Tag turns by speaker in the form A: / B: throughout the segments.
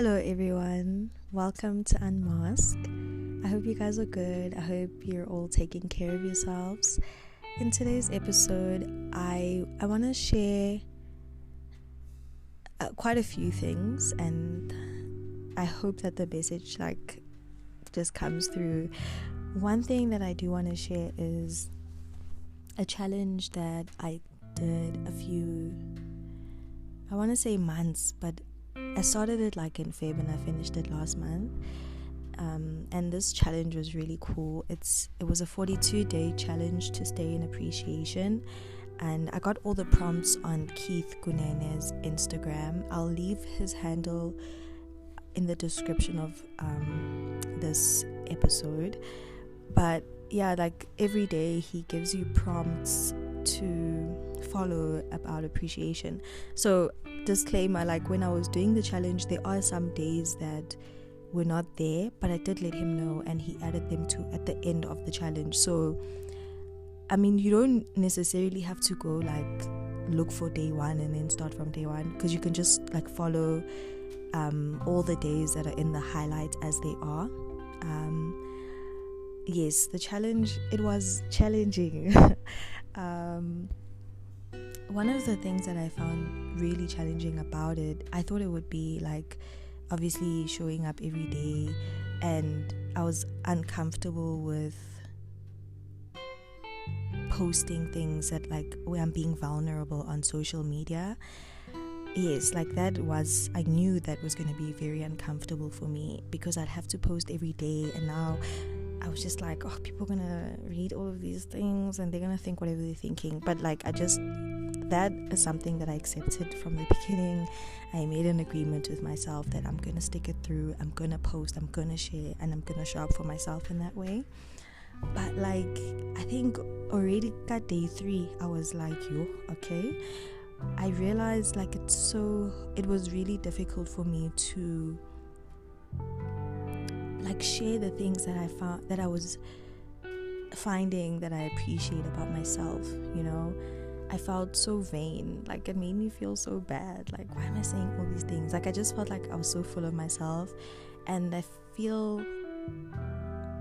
A: Hello, everyone. Welcome to Unmask. I hope you guys are good. I hope you're all taking care of yourselves. In today's episode, I want to share quite a few things, and I hope that the message just comes through. One thing that I do want to share is a challenge that I did I want to say months, but I started it in Feb and I finished it last month. And this challenge was really cool. It was a 42-day challenge to stay in appreciation, and I got all the prompts on Keith Kunene's Instagram. I'll leave his handle in the description of this episode. But yeah, every day he gives you prompts to follow about appreciation. So disclaimer, when I was doing the challenge, there are some days that were not there, but I did let him know and he added them at the end of the challenge. So I mean, you don't necessarily have to go look for day one and then start from day one, because you can just follow all the days that are in the highlights as they are. Yes, the challenge, it was challenging. One of the things that I found really challenging about it, I thought it would be obviously showing up every day, and I was uncomfortable with posting things where I'm being vulnerable on social media. Yes, I knew that was going to be very uncomfortable for me, because I'd have to post every day, and now I was just people are gonna read all of these things and they're gonna think whatever they're thinking. But that is something that I accepted from the beginning. I made an agreement with myself that I'm gonna stick it through. I'm gonna post, I'm gonna share, and I'm gonna show up for myself in that way. But I think already got day 3, I was okay. I realized it was really difficult for me to share the things that I found, that I was finding that I appreciate about myself. I felt so vain. It made me feel so bad. Why am I saying all these things? I just felt I was so full of myself, and it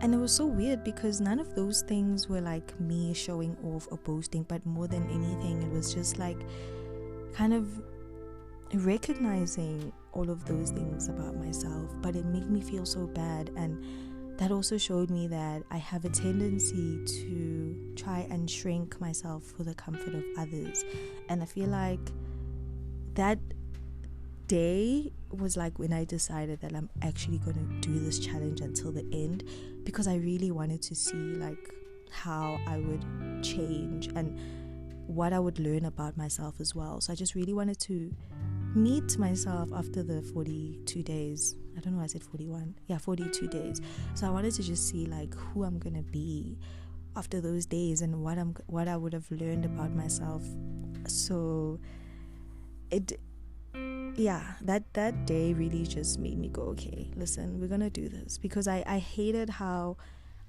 A: was so weird, because none of those things were me showing off or boasting, but more than anything, it was just kind of recognizing all of those things about myself. But it made me feel so bad, and that also showed me that I have a tendency to try and shrink myself for the comfort of others. And I feel that day was when I decided that I'm actually going to do this challenge until the end, because I really wanted to see how I would change and what I would learn about myself as well. So I just really wanted to meet myself after the 42 days. I don't know why I said 41. Yeah, 42 days. So I wanted to just see who I'm gonna be after those days, and what I would have learned about myself. So that day really just made me go, okay, listen, we're gonna do this, because I hated how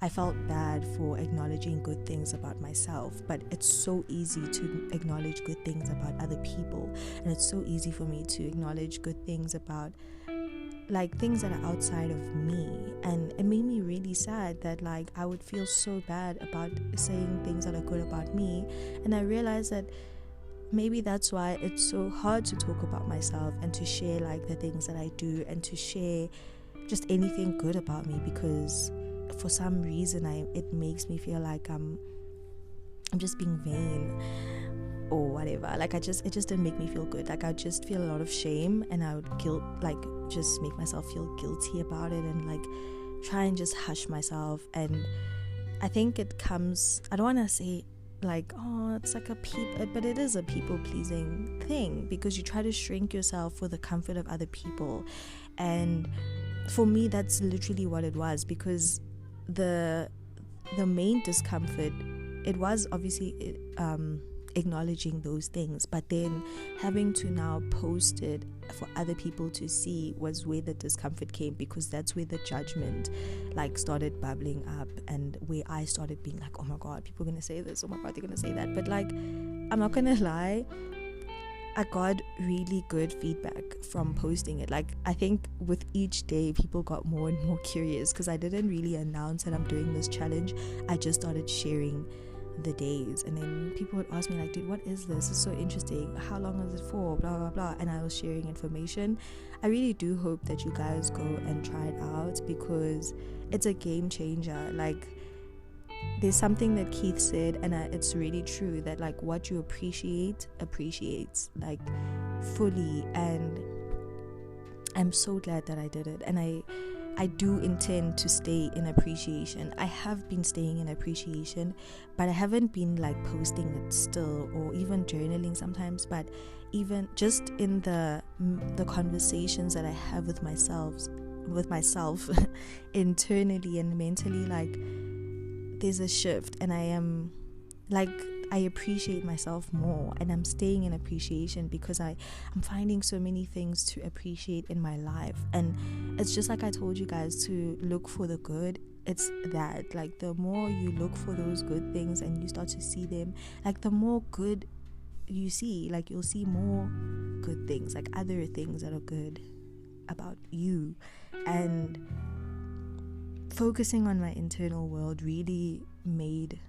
A: I felt bad for acknowledging good things about myself. But it's so easy to acknowledge good things about other people, and it's so easy for me to acknowledge good things about things that are outside of me. And it made me really sad that I would feel so bad about saying things that are good about me. And I realized that maybe that's why it's so hard to talk about myself and to share the things that I do, and to share just anything good about me, because for some reason it makes me feel I'm just being vain or whatever. It just didn't make me feel good. I just feel a lot of shame, and I would just make myself feel guilty about it, and try and just hush myself. And I think it comes, I don't want to say it's but it is a people pleasing thing, because you try to shrink yourself for the comfort of other people. And for me, that's literally what it was, because the main discomfort, it was obviously acknowledging those things, but then having to now post it for other people to see was where the discomfort came, because that's where the judgment started bubbling up, and where I started being oh my god, people are gonna say this, oh my god, they're gonna say that. But I'm not gonna lie, I got really good feedback from posting it. Like, I think with each day people got more and more curious, because I didn't really announce that I'm doing this challenge. I just started sharing the days, and then people would ask me like, dude, what is this? It's so interesting. How long is it for? Blah blah blah. And I was sharing information. I really do hope that you guys go and try it out, because it's a game changer. Like, there's something that Keith said, and it's really true, that like what you appreciates like fully. And I'm so glad that I did it, and I do intend to stay in appreciation. I have been staying in appreciation, but I haven't been like posting it still, or even journaling sometimes. But even just in the conversations that I have with myself internally and mentally, like, there's a shift, and I am like, I appreciate myself more, and I'm staying in appreciation because I'm finding so many things to appreciate in my life. And it's just like I told you guys to look for the good. It's that, like, the more you look for those good things and you start to see them, like, the more good you see, like, you'll see more good things, like other things that are good about you. And focusing on my internal world really made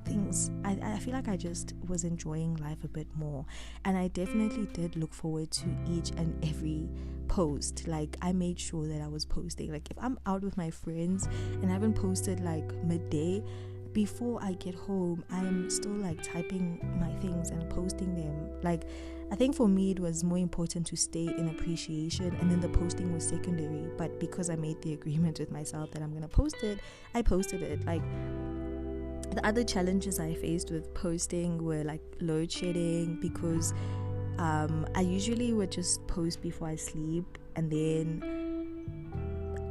A: things, I feel like I just was enjoying life a bit more, and I definitely did look forward to each and every post. Like, I made sure that I was posting. Like, if I'm out with my friends and I haven't posted like midday, before I get home I'm still like typing my things and posting them. Like, I think for me it was more important to stay in appreciation, and then the posting was secondary. But because I made the agreement with myself that I'm gonna post it, I posted it. Like, the other challenges I faced with posting were like load shedding, because I usually would just post before I sleep, and then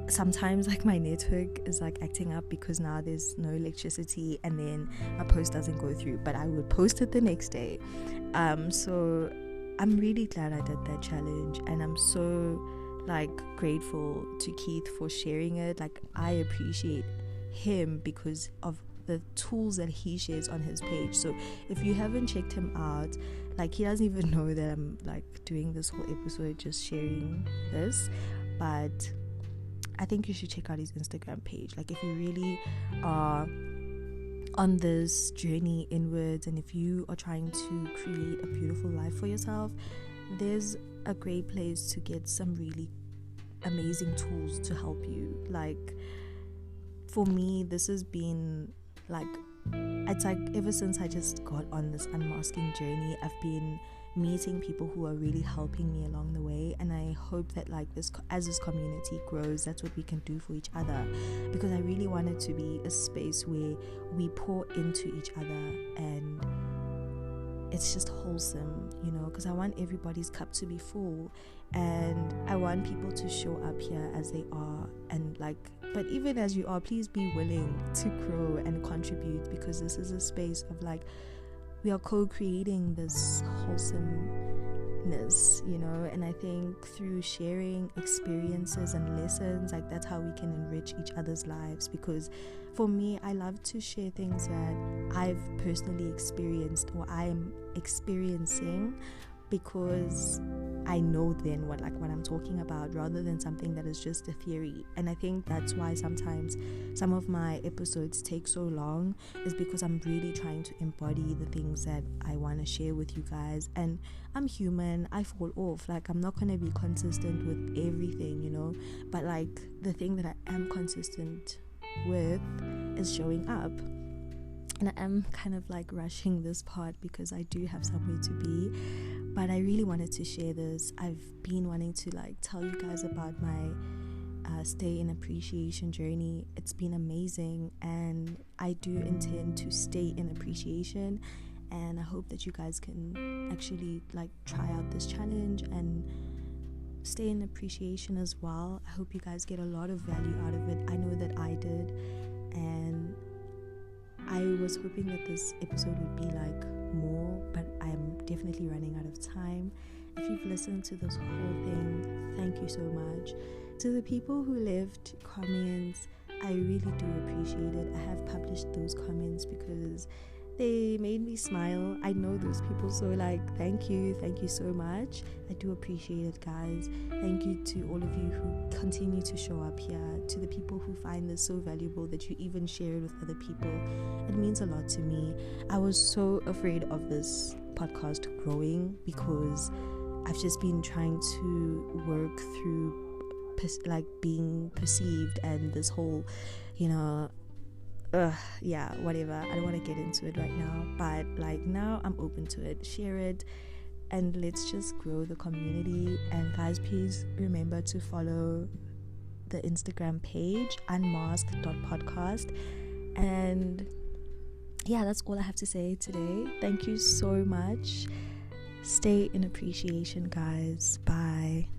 A: sometimes like my network is like acting up because now there's no electricity, and then my post doesn't go through, but I would post it the next day. So I'm really glad I did that challenge, and I'm so like grateful to Keith for sharing it. Like, I appreciate him because of the tools that he shares on his page. So if you haven't checked him out, like, he doesn't even know that I'm like doing this whole episode just sharing this, but I think you should check out his Instagram page. Like, if you really are on this journey inwards, and if you are trying to create a beautiful life for yourself, there's a great place to get some really amazing tools to help you. Like, for me, this has been like, it's like ever since I just got on this unmasking journey, I've been meeting people who are really helping me along the way. And I hope that like this, as this community grows, that's what we can do for each other, because I really want it to be a space where we pour into each other, and it's just wholesome, you know, because I want everybody's cup to be full, and I want people to show up here as they are. And like, but even as you are, please be willing to grow and contribute, because this is a space of like, we are co-creating this wholesomeness, you know. And I think through sharing experiences and lessons, like, that's how we can enrich each other's lives. Because for me, I love to share things that I've personally experienced or I'm experiencing, because I know then what I'm talking about, rather than something that is just a theory. And I think that's why sometimes some of my episodes take so long, is because I'm really trying to embody the things that I want to share with you guys. And I'm human, I fall off. Like, I'm not going to be consistent with everything, you know, but like, the thing that I am consistent with is showing up. And I am kind of like rushing this part because I do have somewhere to be, but I really wanted to share this. I've been wanting to like tell you guys about my stay in appreciation journey. It's been amazing, and I do intend to stay in appreciation, and I hope that you guys can actually like try out this challenge and stay in appreciation as well. I hope you guys get a lot of value out of it. I know that I did, and I was hoping that this episode would be like more, but I'm definitely running out of time. If you've listened to this whole thing, thank you so much. To the people who left comments, I really do appreciate it. I have published those comments because they made me smile. I know those people, so like thank you so much. I do appreciate it, guys. Thank you to all of you who continue to show up here, to the people who find this so valuable that you even share it with other people. It means a lot to me. I was so afraid of this podcast growing because I've just been trying to work through like being perceived and this whole, whatever. I don't want to get into it right now, but like now I'm open to it. Share it and let's just grow the community. And guys, please remember to follow the Instagram page unmasked.podcast. And yeah, that's all I have to say today. Thank you so much. Stay in appreciation, guys. Bye.